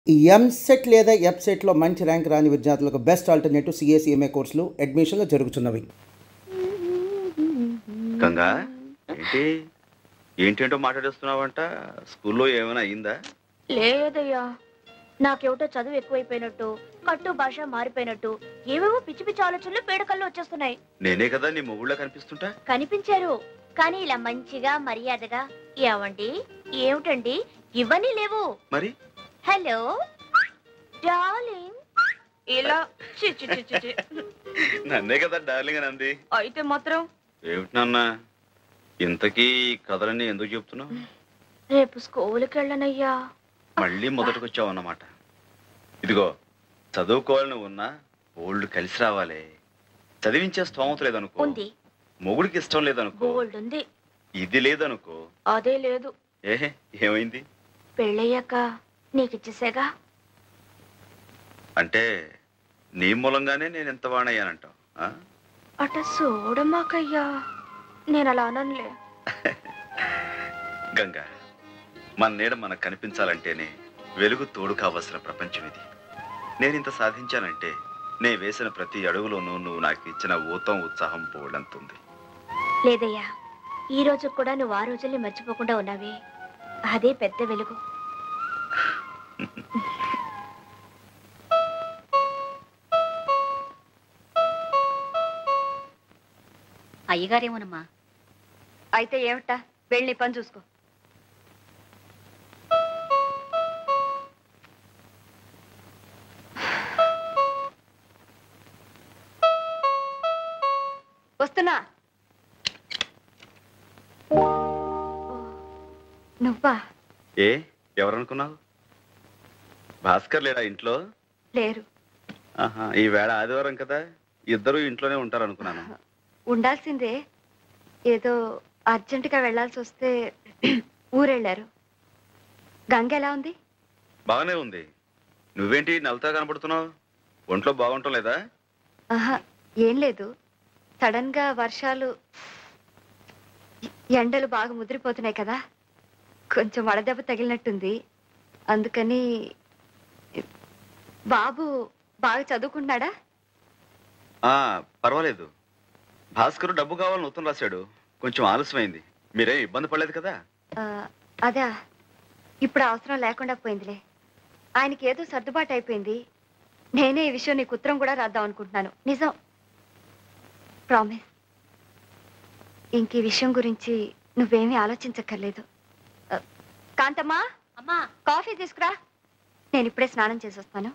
ఈ ఎంసెట్ లేదా ఎఫ్సెట్లో మంచి ర్యాంక్ రాని విద్యార్థులకు బెస్ట్ ఆల్టర్నేటివ్ సిఏ కోర్సులు అడ్మిషన్లు జరుగుతున్నవి. గంగా ఏంటి ఏంటేంటో మాట్లాడేస్తున్నావంట? స్కూల్లో ఏమైనా అయిందా? లేదయ్యా, నాకేమిటో చదువు ఎక్కువైపోయినట్టు, కట్టు భాష మారిపోయినట్టు ఏవేవో పిచ్చి పిచ్చి ఆలోచనలు పీడకల్లో వచ్చేస్తున్నాయి. నేనే కదా నీ మొగుళ్ళ కనిపిస్తుంటా? కనిపించారు, కానీ ఇలా మంచిగా మర్యాదగా ఏమండి ఏమిటండి ఇవన్నీ లేవు. మరి హలో డార్లింగ్ ఇలా నన్నే కదా డార్లింగ్ అని అంది. అయితే మాత్రం ఏమిటి నాన్న ఇంతకీ కథలన్నీ ఎందుకు చెప్తున్నావు? రేపు స్కూల్కి వెళ్ళనయ్యా. మళ్ళీ మొదటికి వచ్చావు అన్నమాట. ఇదిగో చదువుకోవాలని ఉన్నా ఓల్డ్ కలిసి రావాలి. చదివించే స్తోమత లేదనుకో, మొగుడికి ఇష్టం లేదనుకో, ఇది లేదనుకో, అదే లేదు. ఏమైంది? పెళ్ళయ్యాక నీకిచ్చేసేగా. అంటే నీ మూలంగానే నేను ఎంత వాణయ్యానంటావు? అట చూడమాకయ్యా, నేను అలా అననులే. గంగా, మన నీడ మనకు కనిపించాలంటేనే వెలుగు తోడు కావలసిన ప్రపంచం ఇది. నేనింత సాధించానంటే నే వేసిన ప్రతి అడుగులోనూ నువ్వు నాకు ఇచ్చిన ఊతం ఉత్సాహం పోవడంతుంది. లేదయ్యా, ఈ రోజు కూడా నువ్వు ఆ రోజుల్ని మర్చిపోకుండా ఉన్నావే, అదే పెద్ద వెలుగు. అయ్యగారేమోనమ్మా. అయితే ఏమిటా, వెళ్ళి పని చూసుకో. వస్తున్నా. నువ్వా? ఎవరనుకున్నావు? భాస్కర్ లేడా ఇంట్లో? లేరు. ఈ వేళ ఆదివారం కదా, ఇద్దరు ఇంట్లోనే ఉంటారు అనుకున్నాను. ఉండాల్సిందే, ఏదో అర్జెంటుగా వెళ్లాల్సి వస్తే ఊరెళ్ళారు. గంగ ఎలా ఉంది? బాగానే ఉంది. నువ్వేంటి నల్లతా కనపడుతున్నావు? ఒంట్లో బాగుంటం లేదా? ఏం లేదు, సడన్ గా వర్షాలు, ఎండలు బాగా ముదిరిపోతున్నాయి కదా, కొంచెం వడదెబ్బ తగిలినట్టుంది. అందుకని. బాబు బాగా చదువుకుంటున్నాడా? పర్వాలేదు. భాస్కర్ డబ్బు కావాలని ఉత్తరం రాశాడు, కొంచెం ఆలస్యమైంది. మీరేం ఇబ్బంది పడలేదు కదా? అదా, ఇప్పుడు అవసరం లేకుండా పోయిందిలే. ఆయనకి ఏదో సర్దుబాటు అయిపోయింది. నేనే ఈ విషయం నీకు ఉత్తరం కూడా రాద్దాం అనుకుంటున్నాను. నిజం, ప్రామిస్. ఇంక ఈ విషయం గురించి నువ్వేమీ ఆలోచించక్కర్లేదు. కాంతమ్మా, అమ్మా కాఫీ తీసుకురా. నేను ఇప్పుడే స్నానం చేసి వస్తాను.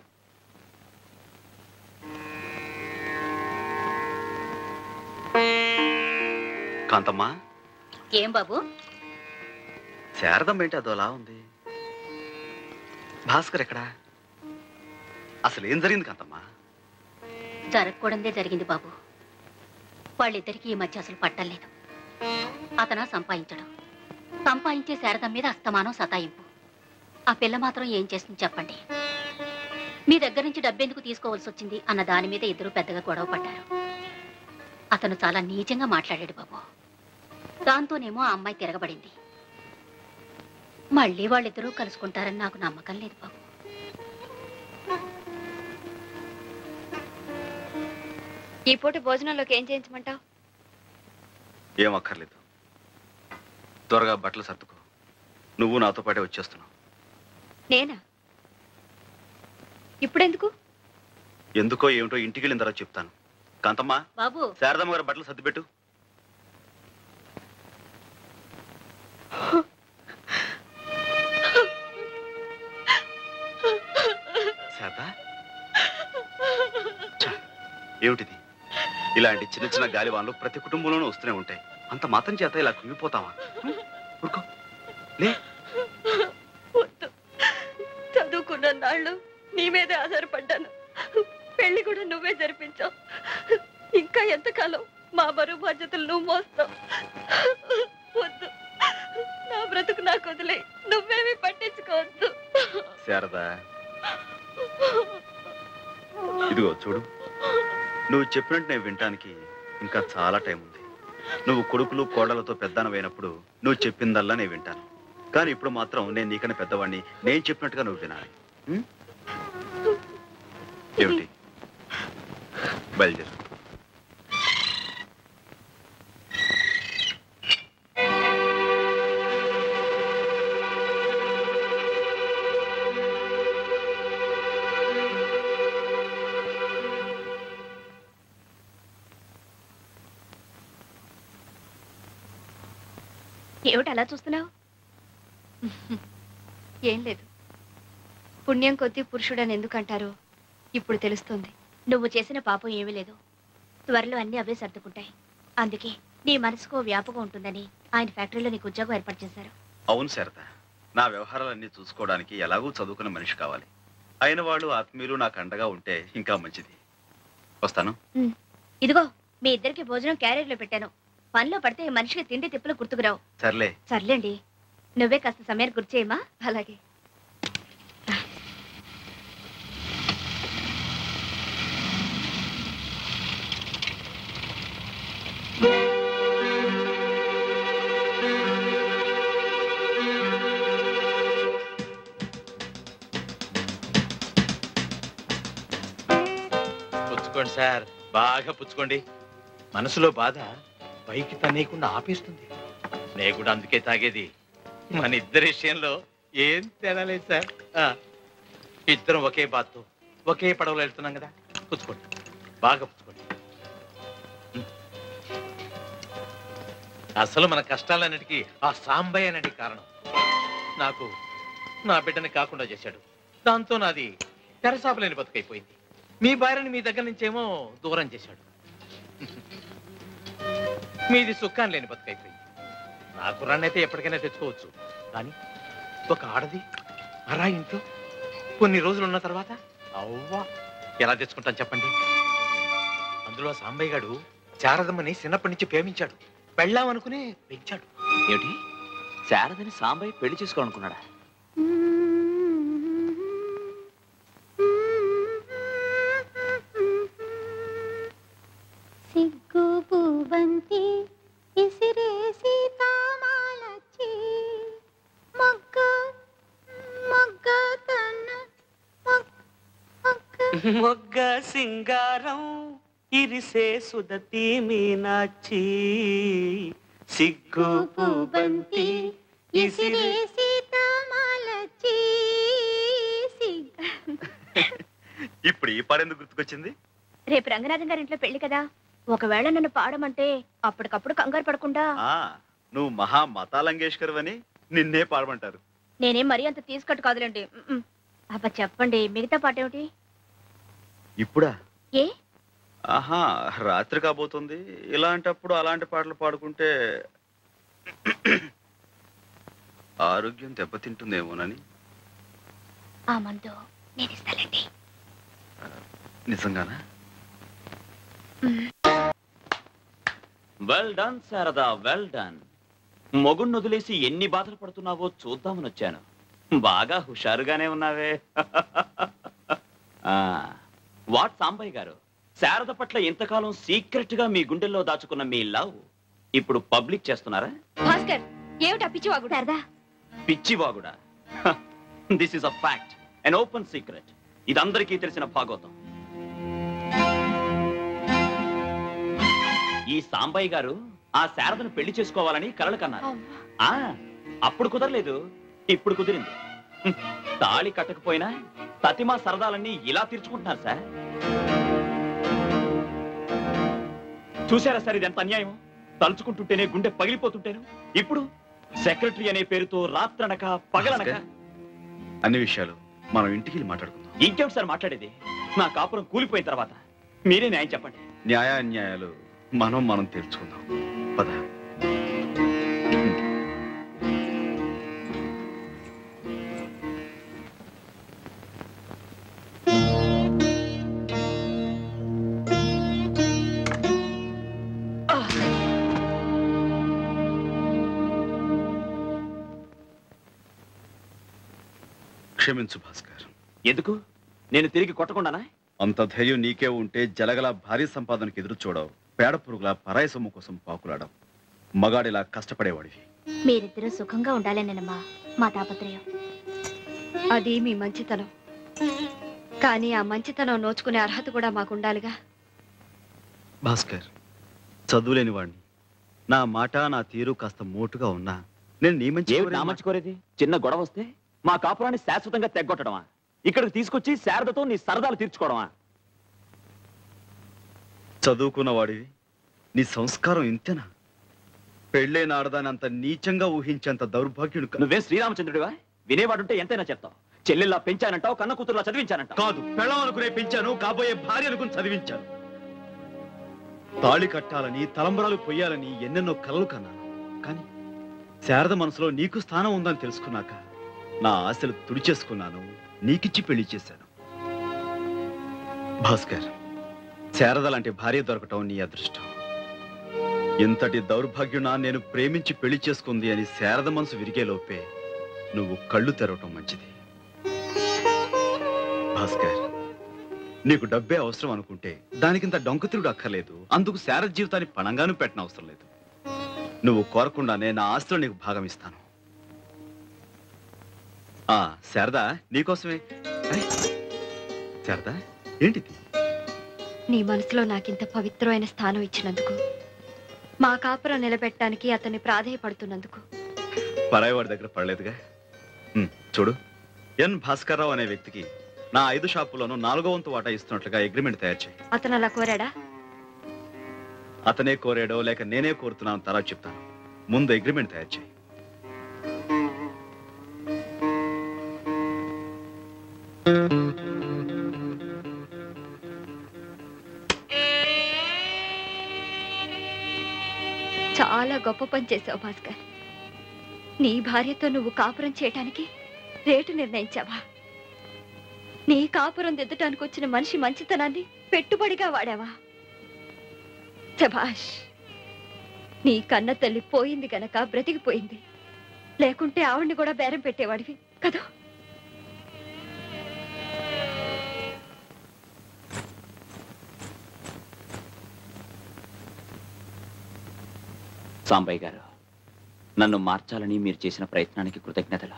కాంతమ్మా. ఏం బాబు? శారదం ఏంటి అదోలా ఉంది? భాస్కర్ ఎక్కడా? అసలు ఏం జరిగింది కాంతమ్మా? జరగకూడదే జరిగింది బాబు. వాళ్ళిద్దరికీ ఈ మధ్య అసలు పట్టలేదు. అతను సంపాదించే శారదం మీద అస్తమానం సతాయింపు. ఆ పిల్ల మాత్రం ఏం చేస్తుంది చెప్పండి? మీ దగ్గర నుంచి డబ్బెందుకు తీసుకోవాల్సి వచ్చింది అన్న దాని మీద ఇద్దరు పెద్దగా గొడవ పడ్డారు. అతను చాలా నీచంగా మాట్లాడాడు బాబు. దాంతోనేమో ఆ అమ్మాయి తిరగబడింది. మళ్ళీ వాళ్ళిద్దరూ కలుసుకుంటారని నాకు నమ్మకం లేదు బాబు. ఈ పూట భోజనంలోకి ఏం చేయించమంటావు? ఏం అక్కర్లేదు, త్వరగా బట్టలు సర్దుకో. నువ్వు నాతో పాటే వచ్చేస్తున్నావు. నేనా? ఇప్పుడెందుకు? ఎందుకో ఏమిటో ఇంటికి వెళ్ళిన తర్వాత చెప్తాను. కాంతమ్మా, బాబు శారదమ్మ గారు బట్టలు సర్దిపెట్టు. శారదా, ఏమిటిది? ఇలాంటి చిన్న చిన్న గాలివాన్లు ప్రతి కుటుంబంలోనూ వస్తూనే ఉంటాయి. అంత మాత్రం చేత ఇలా కుంగిపోతావా? ఊరుకో, లే. చదువుకున్న నాళ్ళు నీ మీదే ఆధారపడ్డాను. పెళ్లి కూడా నువ్వే జరిపించావు. ఇంకా ఎంతకాలం మా బరువు బాధ్యతలు నువ్వు మోస్తావు? వద్దు, నా బ్రతుకు నాకు వదిలే, నువ్వేమీ పట్టించుకోవద్దు. శారదా, ఇదిగో చూడు, నువ్వు చెప్పినట్టు నేను వినటానికి ఇంకా చాలా టైం ఉంది. నువ్వు కొడుకులు కోడలతో పెద్దనవైనప్పుడు నువ్వు చెప్పిందల్లా నేను వింటాను. కానీ ఇప్పుడు మాత్రం నేను నీకన్నా పెద్దవాడిని, నేను చెప్పినట్టుగా నువ్వు వినాలి. ఏమిటి బయలుదేరు. ఏమిటి అలా చూస్తున్నావు? ఏం లేదు. పుణ్యం కొద్దీ పురుషుడని ఎందుకంటారో ఇప్పుడు తెలుస్తుంది. నువ్వు చేసిన పాపం ఏమీ లేదు. త్వరలో అన్ని అవే సర్దుకుంటాయి. అందుకే నీ మనసుకో వ్యాపకం ఉంటుందని ఆయన ఫ్యాక్టరీలో నీకు ఉద్యోగం ఏర్పాటు చేశారు. అవును శారద, నా వ్యవహారాలన్నీ చూసుకోవడానికి ఎలాగూ చదువుకున్న మనిషి కావాలి. అయిన వాళ్ళు ఆత్మీయులు నాకు అండగా ఉంటే ఇంకా మంచిది. వస్తాను. ఇదిగో మీ ఇద్దరికి భోజనం క్యారియర్లో పెట్టాను. పనిలో పడితే మనిషికి తిండి తిప్పులు గుర్తుకురావు. సర్లే. సర్లేండి, నువ్వే కాస్త సమయాన్ని గుర్తు చేయమా. అలాగే. పుచ్చుకోండి సార్, బాగా పుచ్చుకోండి. మనసులో బాధ పైకి తనేయకుండా ఆపేస్తుంది. నేను కూడా అందుకే తాగేది. మన ఇద్దరి విషయంలో ఏం తేడా లేదు సార్. ఇద్దరం ఒకే బాత్తో ఒకే పడవలో వెళ్తున్నాం కదా. పుచ్చుకోండి, బాగా పుచ్చుకోండి. అసలు మన కష్టాలన్నిటికీ ఆ సాంబయ్య అనేది కారణం. నాకు నా బిడ్డని కాకుండా చేశాడు. దాంతో నాది తెరసాపలేని బతుకైపోయింది. మీ భార్యని మీ దగ్గర నుంచేమో దూరం చేశాడు. మీది సుఖాన్ని లేని బతుకైపోయింది. నా కుర్రాన్నైతే ఎప్పటికైనా తెచ్చుకోవచ్చు, కానీ ఒక ఆడది అరా ఇంట్లో కొన్ని రోజులు ఉన్న తర్వాత అవ్వా ఎలా తెచ్చుకుంటాను చెప్పండి. అందులో సాంబయ్య గారు శారదమ్మని చిన్నప్పటి నుంచి ప్రేమించాడు. పెళ్ళామనుకునే పెంచాడు. ఏమిటి, శారదని సాంబయ్య పెళ్లి చేసుకోవాలనుకున్నాడా? సిగ్గు పూబంతి ఇసిరేసి తామాలచ్చి మొగ్గ మొగ్గ తన మొగ్గ సింగారం ఇరిసే సుదతి మీనాచి సిగ్గు పూబంతి ఇసిరేసి తామాలచ్చి. ఇప్పుడు ఈ పాడెందుకు గుర్తుకొచ్చింది? రేపు రంగనాథం గారి ఇంట్లో పెళ్లి కదా. ఒకవేళ నన్ను పాడమంటే అప్పటికప్పుడు కంగారు పడకుండా. నువ్వు మహా మతాలంగేష్కర్ అని నిన్నే పాడమంటారు. నేనేం మరీ అంత తీసుకట్టు కాదులేండి. అబ్బా చెప్పండి, మిగతా పాట ఏమిటి? ఇప్పుడా? ఏ ఆహా, రాత్రి కాబోతుంది. ఇలాంటప్పుడు అలాంటి పాటలు పాడుకుంటే ఆరోగ్యం దెబ్బతింటుందేమోనని. ఆ మందు నేను ఇస్తానండి. నిజంగానా? Well done Sharada, well done. మొగుణ్ణి వదిలేసి ఎన్ని బాధలు పడుతున్నావో చూద్దామని వచ్చాను. బాగా హుషారుగానే ఉన్నావే. వాట్ సాంబయ్య గారు, శారద పట్ల ఇంతకాలం సీక్రెట్ గా మీ గుండెల్లో దాచుకున్న మీ లవ్ ఇప్పుడు పబ్లిక్ చేస్తున్నారా? భాస్కర్, ఏమిటా పిచ్చివాగుడు? శారదా, పిచ్చివాగుడా? This is a fact, an open secret. ఇదందరికీ తెలిసిన భాగవతం. ఈ సాంబయ్య గారు ఆ శారదను పెళ్లి చేసుకోవాలని కలలు కన్నారు. అప్పుడు కుదరలేదు, ఇప్పుడు కుదిరింది. తాళి కట్టకపోయినా తతిమా సరదాలన్నీ ఇలా తీర్చుకుంటున్నారు సార్. చూసారా సార్, ఇది ఎంత అన్యాయం. తలుచుకుంటుంటేనే గుండె పగిలిపోతుంటేను ఇప్పుడు సెక్రటరీ అనే పేరుతో రాత్రనక పగలనక. అన్ని విషయాలు మనం ఇంటికి మాట్లాడుకుందాం. ఇంకేమిటి సార్ మాట్లాడేది? నా కాపురం కూలిపోయిన తర్వాత మీరే న్యాయం చెప్పండి. న్యాయాన్యాయాలు మనం తెలుసుకుందాం. పద. క్షమించు భాస్కర్. ఎందుకు? నేను తిరిగి కొట్టకుండానా? అంత ధైర్యం నీకే ఉంటే జలగల భారీ సంపాదనకు ఎదురు చూడవు. పేడ పురుగుల పరాయి సొమ్ము కోసం పాకులాడవు. మగాడిలా కష్టపడేవాడివి. మీరిద్దరూ సుఖంగా ఉండాలనేనమ్మా మా తాపత్రయం. అది మీ మంచితనం. కానీ ఆ మంచితనం నోచుకునే అర్హత కూడా మాకుండాలిగా. భాస్కర్, చదువులేని వాడిని. నా మాట నా తీరు కాస్త మోటుగా ఉన్నా నేను నీ మంచి కోరేది. చిన్న గొడవ వస్తే మా కాపురాన్ని శాశ్వతంగా తెగ్గొట్టడమా? ఇక్కడికి తీసుకొచ్చి శారదతో నీ సరదాలు తీర్చుకోవడమా? చదువుకున్న వాడివి, నీ సంస్కారం ఇంతేనా? పెళ్ళైన ఆడదాని అంత నీచంగా ఊహించేంత దౌర్భాగ్యుడు నువ్వే శ్రీరామచంద్రుడివా? వినేవాడుంటే ఎంతైనా చెప్తావు. చెల్లెల్లా పెంచానంటావు, కన్న కూతురులా చదివించానంటావు. కాదు, పెళ్ళం అనుకునే పెంచాను, కాబోయే భార్య అనుకుని చదివించాను. తాళి కట్టాలని, తలంబరాలు పొయ్యాలని ఎన్నెన్నో కలలు కన్నాను. కానీ శారద మనసులో నీకు స్థానం ఉందని తెలుసుకున్నాక నా ఆశలు తుడిచేసుకున్నాను, నీకిచ్చి పెళ్లి చేశాను. భాస్కర్, శారద లాంటి భార్య దొరకటం నీ అదృష్టం. ఇంతటి దౌర్భాగ్యునా నేను ప్రేమించి పెళ్లి చేసుకుంది అని శారద మనసు విరిగేలోపే నువ్వు కళ్ళు తెరవటం మంచిది. భాస్కర్, నీకు డబ్బే అవసరం అనుకుంటే దానికింత డొంకతిరుడు అక్కర్లేదు. అందుకు శారద జీవితాన్ని పణంగాను పెట్టిన అవసరం లేదు. నువ్వు కోరకుండానే నా ఆస్తిలో నీకు భాగం ఇస్తాను. శారదా, నీకోసమే. శారదా, ఏంటిది? నీ మనసులో నాకింత పవిత్రమైన స్థానం ఇచ్చినందుకు, మా కాపురం నిలబెట్టడానికి అతన్ని ప్రాధేయపడుతున్నందుకు. పరాయివాడి దగ్గర పడలేదుగా. చూడు, ఎన్ భాస్కర్రావు అనే వ్యక్తికి నా 5 షాపుల్లోనూ 4వ వంతు వాటా ఇస్తున్నట్లుగా అగ్రిమెంట్ తయారు చేయి. అతను అలా కోరాడా? అతనే కోరాడో లేక నేనే కోరుతున్నాను తర్వాత చెప్తాను. ముందు అగ్రిమెంట్ తయారు చేయి. చాలా గొప్ప పని చేసావు భాస్కర్. నీ భార్యతో నువ్వు కాపురం చేయటానికి రేటు నిర్ణయించావా? నీ కాపురం దిద్దటానికి వచ్చిన మనిషి మంచితనాన్ని పెట్టుబడిగా వాడావా? శభాష్. నీ కన్న తల్లి పోయింది గనక బ్రతికిపోయింది, లేకుంటే ఆవిడ్ని కూడా బేరం పెట్టేవాడివి కదా. సాంబయ్య గారు, నన్ను మార్చాలని మీరు చేసిన ప్రయత్నానికి కృతజ్ఞతలు.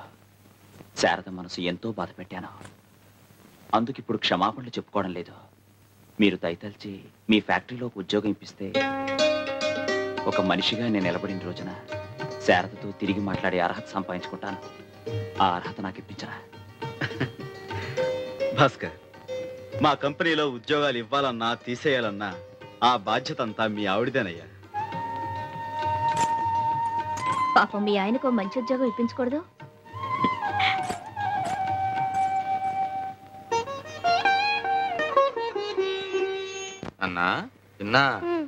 శారద మనసు ఎంతో బాధ పెట్టాను. అందుకు ఇప్పుడు క్షమాపణలు చెప్పుకోవడం లేదు. మీరు దయతలిచి మీ ఫ్యాక్టరీలోకి ఉద్యోగం ఇప్పిస్తే ఒక మనిషిగా నేను నిలబడిన రోజున శారదతో తిరిగి మాట్లాడే అర్హత సంపాదించుకుంటాను. ఆ అర్హత నాకు ఇప్పించరా? భాస్కర్, మా కంపెనీలో ఉద్యోగాలు ఇవ్వాలన్నా తీసేయాలన్నా ఆ బాధ్యత అంతా మీ ఆవిడదేనయ్యా. పాపం మీ ఆయనకు మంచి ఉద్యోగం ఇప్పించకూడదు? అన్నా చిన్నా,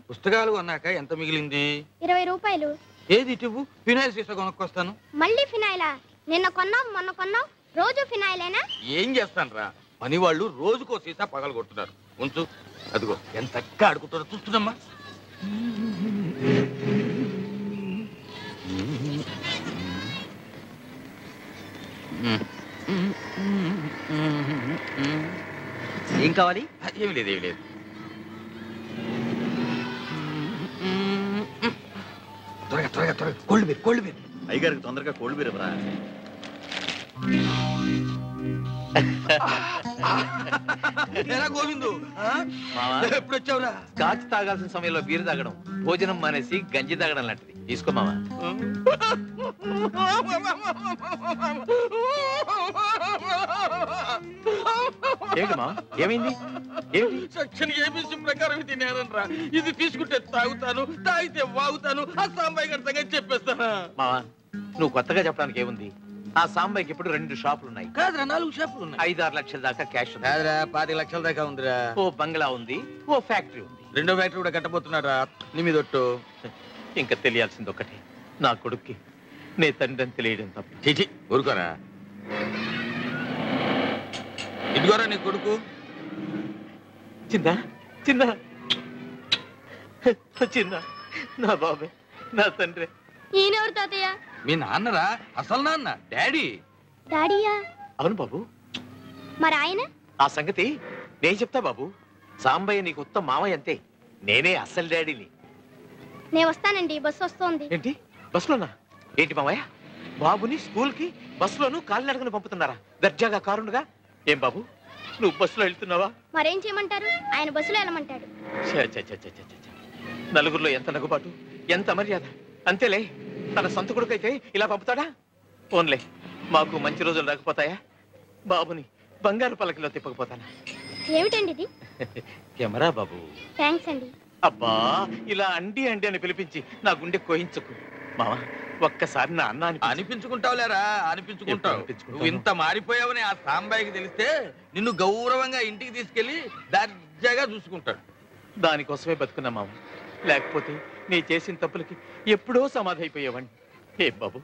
పుస్తకాలు కొన్నాక ఎంత మిగిలింది? 20 రూపాయలు. ఏది ఇటు, ఫినాయిల్ సీసా కొనుక్కొస్తాను. మళ్ళీ ఫినాయిలా? నిన్న కొన్నావు, మొన్న కొన్నావు, రోజు ఫినాయిలేనా? ఏం చేస్తాను రా, పని వాళ్ళు రోజుకో సీసా పగలు కొడుతున్నారు. ఉంచు, అదిగో ఎంత చక్కగా ఆడుకుంటారో చూస్తున్నామ్మా. ఏం కావాలి? ఏమి లేదు, ఏమి లేదు. త్వరగా త్వరగా త్వరగా కోల్డ్ బీర్, కోల్డ్ బీర్. అయ్యగారికి తొందరగా కోల్డ్ బీర్ ఇవ్వరా? ఎలా గోవిందు, ఎప్పుడు వచ్చావురా? కాచి తాగాల్సిన సమయంలో బీరు తాగడం, భోజనం మానేసి గంజి తాగడం లాంటిది. తీసుకో మావా. ఏమిటమ్మా, ఏమైంది? సెక్షన్ ఏబిసి ప్రకారం తినేనరా. ఇది తీసుకుంటే తాగుతాను, తాగితే వాగుతాను. ఆ సాంబాయి గారి సంగతి చెప్పేస్తానా? మావా, నువ్వు కొత్తగా చెప్పడానికి ఏముంది? ఆ సాంబాయికి ఇప్పుడు 2 షాపులు ఉన్నాయి. కాదురా, 4 షాపులు ఉన్నాయి. 5-6 లక్షల దాకా క్యాష్ ఉంది. కాదురా, 25 లక్షల దాకా ఉందిరా. ఓ బంగ్లా ఉంది, ఓ ఫ్యాక్టరీ ఉంది. 2వ ఫ్యాక్టరీ కూడా కట్టబోతున్నారా? నీ మీద ఒట్టు. ఇంకా తెలియాల్సింది ఒకటి, నా కొడుక్కి నే తండ్రి అని తెలియడం తప్ప. చిచి, ఊరుకోరా. ఇదిగోరా నీ కొడుకు. చిన్న చిన్న చిన్న, నా బాబే, నా తండ్రి. ఈయనెవరు తాతయ్య? మీ నాన్నరా, అసలు నాన్న, డాడీ. డాడీయా? అవును బాబు. మరి ఆయన? ఆ సంగతి నేను చెప్తా బాబు. సాంబయ్య నీకు ఉత్తమ మామయ్య అంతే, నేనే అసలు డాడీని. నేను వస్తానండి, బస్సు వస్తోంది. ఏంటి, బస్సులోనా? ఏంటి మామయ్య, బాబుని స్కూల్ కి బస్సులోను కాలినడకను పంపుతున్నారా? దర్జాగా కారుండగా. ఏం బాబు, నువ్వు బస్సులో వెళ్తున్నావా? మరేం చేయమంటారు? ఆయన బస్సులో వెళ్ళమంటాడు. నలుగురిలో ఎంత నగుబాటు, ఎంత మర్యాద. అంతేలే, తన సొంత కొడుకైతే ఇలా పంపుతాడా? ఫోన్లే, మాకు మంచి రోజులు రాకపోతాయా? బాబుని బంగారు పలకలో తిప్పకపోతానా? ఏమిటండి ఇది? కెమెరా బాబు. థ్యాంక్స్ అండి. అబ్బా, ఇలా అండి అండి అని పిలిపించి నా గుండె కోయించుకు. మావా, ఒక్కసారి నా అన్న అనిపించుకుంటావులేరా, అనిపించుకుంటావు. నువ్వు ఇంత మారిపోయావని ఆ సాంబాయికి తెలిస్తే నిన్ను గౌరవంగా ఇంటికి తీసుకెళ్లి దర్జాగా చూసుకుంటాడు. దానికోసమే బతుకున్నా మామ. లేకపోతే నీ చేసిన తప్పులకి ఎప్పుడో సమాధి అయిపోయేవాడిని. ఏ బాబు,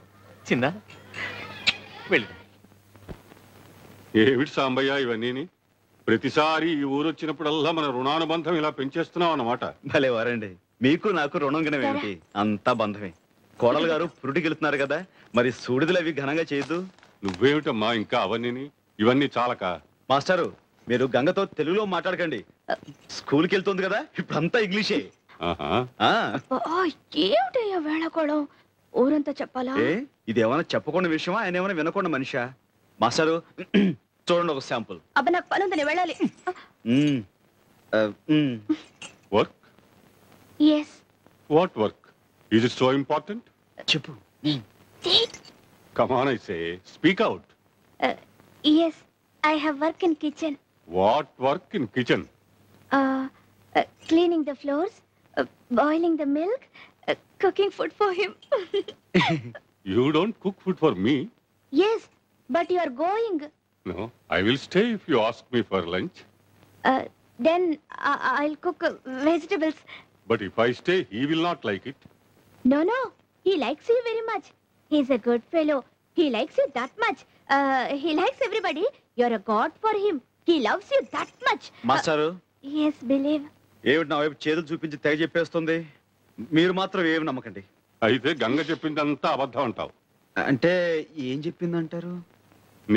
చిన్న వెళ్ళి. ఏమిటి సాంబయ్య ఇవన్నీ? ప్రతిసారి ఈ ఊరు వచ్చినప్పుడల్లా మన రుణానుబంధం ఇలా పెంచేస్తున్నావు అన్నమాట. భలే వారండి, మీకు నాకు రుణం గినవేమిటి, అంతా బంధమే. కోడలు గారు పురుటికెళ్తున్నారు కదా, మరి సూడిదలు అవి ఘనంగా చేయొద్దు. నువ్వేమిటమ్మా ఇంకా అవన్నీ? ఇవన్నీ చాలక. మాస్టారు, మీరు గంగతో తెలుగులో మాట్లాడకండి. స్కూల్కి వెళ్తుంది కదా, ఇప్పుడంతా ఇంగ్లీషే. ఏమిటయ్యా వేళకోళం? ఊరంతా చెప్పాలా? ఇదేమైనా చెప్పకుండా విషయమా, ఆయన ఏమైనా వినకుండా మనిషా? మాస్టారు చూడండి ఒక శాంపుల్. అబ్బా, నాకు పని ఉందని వెళ్ళాలి. Work? yes. What work? Is it so important? చెప్పు. Come on, I say. Speak out. Yes, I have work in kitchen. What work in kitchen? Cleaning the floors, boiling the milk, cooking food for him. You don't cook food for me? Yes, but you are going. No, I will stay if you ask me for lunch. Then I'll cook vegetables. But if I stay, he will not like it. No, he likes you very much. He's a good fellow. He likes you that much. He likes everybody. You're a god for him. He loves you that much. మాస్టారు. Yes, believe. ఏమిటి నా వైపు చేతులు చూపించి తెగ చెప్పేస్తుంది? మీరు మాత్రం ఏమి నమ్మకండి. అయితే గంగ చెప్పిందంతా అబద్ధం అంటావు. అంటే ఏం చెప్పిందంటారు?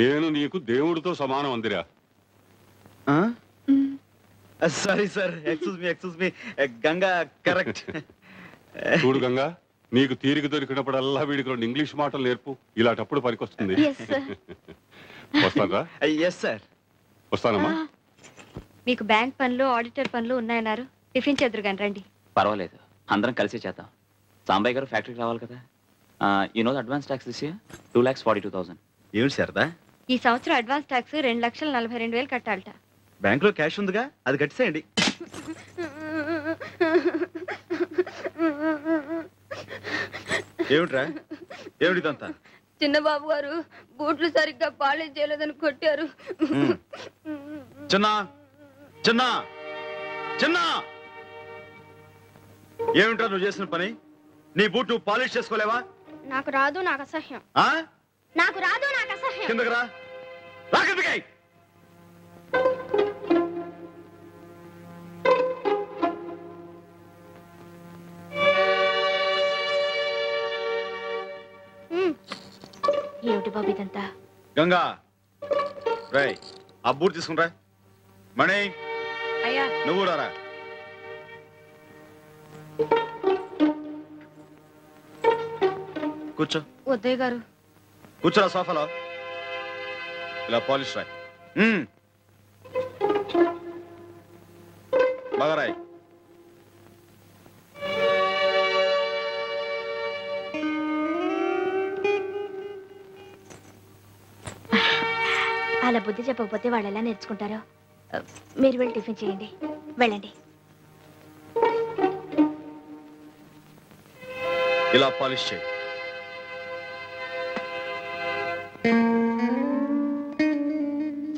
నేను నీకు దేవుడితో సమానం అందిరా. Sorry sir, excuse me. Ganga correct. చూడు గంగా, నీకు తీరిక దొరికినప్పుడల్లా వీడికి 2 ఇంగ్లీష్ మాటలు నేర్పు. ఇలాంటప్పుడు పనికొస్తుంది. వస్తారా? Yes sir. వస్తానమ్మా. మీకు బ్యాంక్ పనులు, ఆడిటర్ పనులు ఉన్నాయన్నారు. టిఫిన్ చేద్దరు కానీ రండి. పర్వాలేదు, అందరం కలిసి చేద్దాం. సాంబయ్య గారు ఫ్యాక్టరీకి రావాలి కదా. You know advance tax this year 2,42,000. ఏమిటి శారదా? ఈ సంవత్సరం అడ్వాన్స్ ట్యాక్స్ 2,42,000 కట్టాలట. బ్యాంక్ లో క్యాష్ ఉందిగా, అది కట్టేసేయండి. ఏమిట్రా, ఏమిటిదంతా? చిన్నబాబు గారు బూట్లు సరిగ్గా పాలిష్ చేయలేదని కొట్టారు. చిన్నా చిన్నా చిన్నా, ఏమిట్రా నువ్వు చేసిన పని? నీ బూట్ పాలిష్ చేసుకోలేవా? నాకు రాదు, నాకు అసహ్యం. నాకు రాదు, నాకు అసహ్యం. కిందకి రా. కిందకి. ఏమిటి బాబు ఇదంతా? గంగా, రై ఆ బూట్ తీసుకుంటా. మణి, అయ్యా నువ్వు రారా. కూర్చో. వద్దయ్య గారు. కూర్చోరా సోఫాలో. ఇలా పాలిష్ రాయ్. బాగా రాయ్. అలా బుద్ధి చెప్పకపోతే వాళ్ళు ఎలా నేర్చుకుంటారో. మీరు వెళ్ళి టిఫిన్ చేయండి, వెళ్ళండి. ఇలా పాలిష్ చేయి.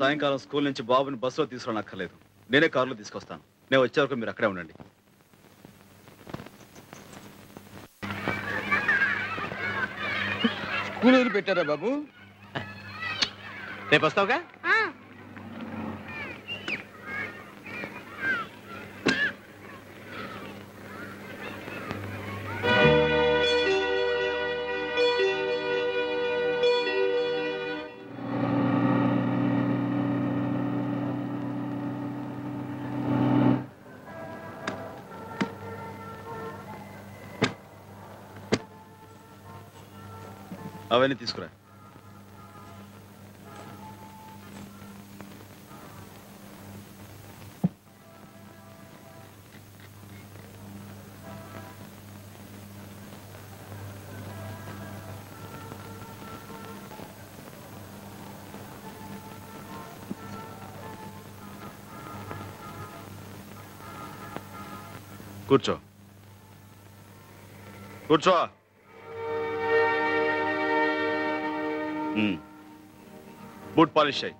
సాయంకాలం స్కూల్ నుంచి బాబుని బస్సులో తీసుకురానక్కర్లేదు, నేనే కారులో తీసుకొస్తాను. నేను వచ్చే వరకు మీరు అక్కడే ఉండండి. స్కూల్ వదిలి పెట్టారా బాబు? రేపు వస్తావుగా? అవన్నీ తీసుకురా. కూర్చో కూర్చో. బూట్ పాలిష్ అయ్యి.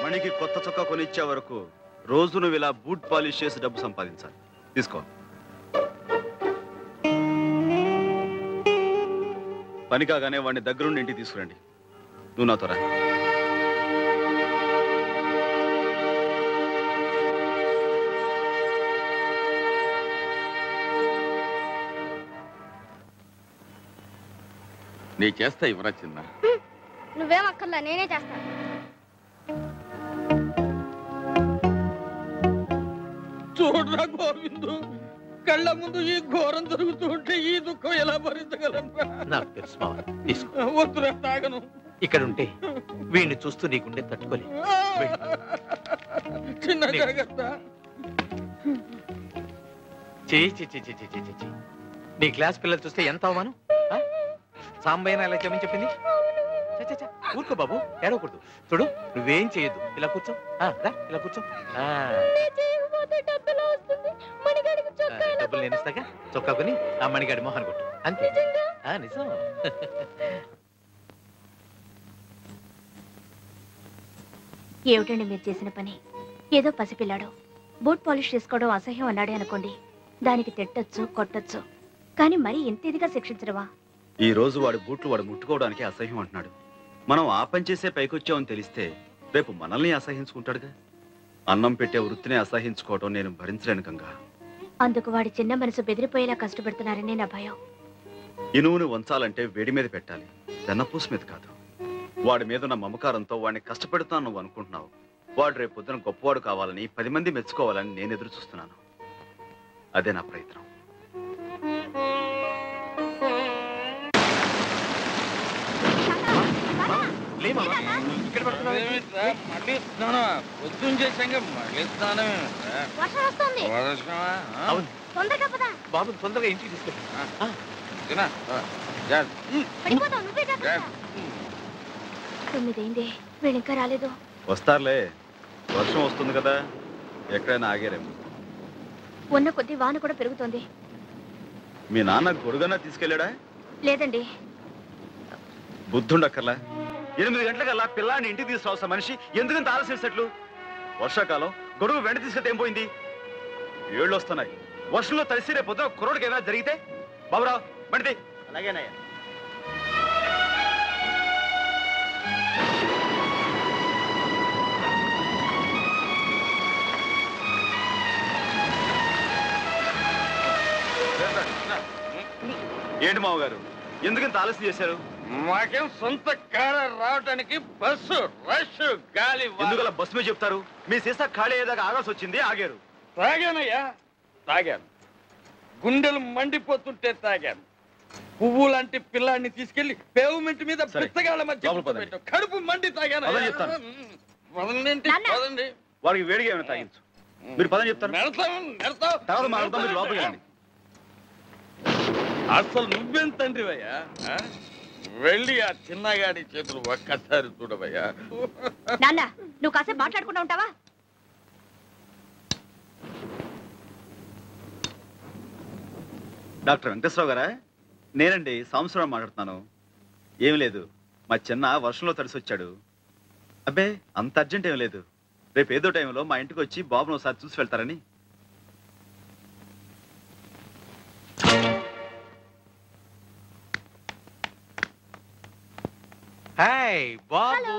మణికి కొత్త చొక్కా కొనిచ్చే వరకు రోజు నువ్వు ఇలా బూట్ పాలిష్ చేసి డబ్బు సంపాదించాలి. తీసుకో. పని కాగానే వాడిని దగ్గరుండి ఇంటికి తీసుకురండి. నువ్వు నాతో రా. నీ చేస్తా ఇవ్వరా చిన్న. నువ్వేం అక్కర్లా, నేనే చేస్తాను. చూడరా గోవిందు, కళ్ళ ముందు ఈ ఘోరం జరుగుతుంటే ఈ దుఃఖం ఎలా భరించగలరా? నాకు తెలుసు మావా, తీసుకో. వద్దురా, తాగను. ఇక్కడ ఉంటే వీడిని చూస్తూ నీకుండే తట్టుకోలే. చిన్న జాగ్రత్త. నీ క్లాస్ పిల్లలు చూస్తే ఎంత అవమానం. సాంబయ్యన ఎలా చెప్పని చెప్పింది. ఊరుకో బాబు, ఏడవకూడదు. చూడు, నువ్వేం చేయొద్దు. ఇలా కూర్చో. ఇలా కూర్చో. డబ్బులు నేను ఇస్తాగా. చొక్కా కొని ఆ మణిగాడి మొహన్ కొట్టు. అంతే. నిజం. ఏమిటండి మీరు చేసిన పని? ఏదో పసిపిల్లాడు బూట్ పాలిష్ చేసుకోవడం అసహ్యం అన్నాడే అనుకోండి, దానికి తిట్టొచ్చు, కొట్టొచ్చు. కానీ మరీ ఇంత ఇదిగా శిక్షించడవా? ఈ రోజు వాడి బూట్లు వాడు ముట్టుకోవడానికి అసహ్యం అంటున్నాడు. మనం ఆ పని చేసే పైకొచ్చామని తెలిస్తే రేపు మనల్ని అసహించుకుంటాడుగా. అన్నం పెట్టే వృత్తిని అసహించుకోవడం నేను భరించలేను గంగా. అందుకు వాడి చిన్న మనసు బెదిరిపోయేలా కష్టపెడుతున్నారని నా భయం. ఇనువుని వంచాలంటే వేడి మీద పెట్టాలి, వెన్నపూసు మీద కాదు. వాడి మీద ఉన్న మమకారంతో వాడిని కష్టపెడుతున్నాను నువ్వు అనుకుంటున్నావు. వాడు రేపు పొద్దున గొప్పవాడు కావాలని 10 మంది మెచ్చుకోవాలని నేను ఎదురు చూస్తున్నాను. అదే నా ప్రయత్నం. మళ్ళీ స్నానం పొద్దున్న చేశాక మళ్ళీ స్నానం. బాబు తొందరగా ఇంటికి తీసుకెళ్ళి. 9 అయింది, వీళ్ళు ఇంకా రాలేదు. వస్తారులే, వర్షం వస్తుంది కదా, ఎక్కడైనా ఆగారేమో. ఉన్న కొద్ది వాన కూడా పెరుగుతోంది. మీ నాన్న గొడుగన్నా తీసుకెళ్ళాడా? లేదండి. బుద్ధుండక్కర్లా. 8 గంటలకల్లా పిల్లాన్ని ఇంటికి తీసుకురావాల్సిన మనిషి ఎందుకంత ఆలస్యం సెట్లు? వర్షాకాలం గొడుగు వెంట తీసుకెళ్తే ఏం పోయింది? ఏళ్ళు వస్తున్నాయి. వర్షంలో తడిసి రేపు పొద్దున కుర్రోడికి ఏమైనా జరిగితే? బాబురావు బండి. అలాగేనయ్యా. ఏంటి మామగారు, ఎందుకంత ఆలస్యం చేశారు? మాకేం సొంత కారు రావడానికి బస్సు రష్ గాలి. ఎందుకలా బస్సు మీద చెప్తారు? మీ సీసా ఖాళీ అయ్యేదాకా ఆగాల్సి వచ్చింది, ఆగారు. తాగానయ్యా, తాగాను. గుండెలు మండిపోతుంటే తాగాను. పువ్వు లాంటి పిల్లాన్ని తీసుకెళ్లి పేవ్మెంట్ మీద పిచ్చగాళ్ళ మధ్య కడుపు మండి తాగాను. వాడికి వేడిగా ఏమైనా తాగించు. మీరు పదని చెప్తారు. లోపలికి రండి. అసలు నువ్వేం తండ్రివయ్యా? వెళ్ళి ఆ చిన్నగాడి చేతులు ఒక్కసారి చూడవయ్యా. నాన్న, నువ్వు కాసేపు మాట్లాడుకుంటూ ఉంటావా? డాక్టర్ వెంకటేశ్వరరావు గారా? నేనండి, సంవత్సరం మాట్లాడుతున్నాను. ఏం లేదు, మా చిన్న వర్షంలో తడిసొచ్చాడు. అబ్బే, అంత అర్జెంట్ ఏం లేదు. రేపు ఏదో టైంలో మా ఇంటికి వచ్చి బాబును ఒకసారి చూసి వెళ్తారని. హాయ్ బాబు.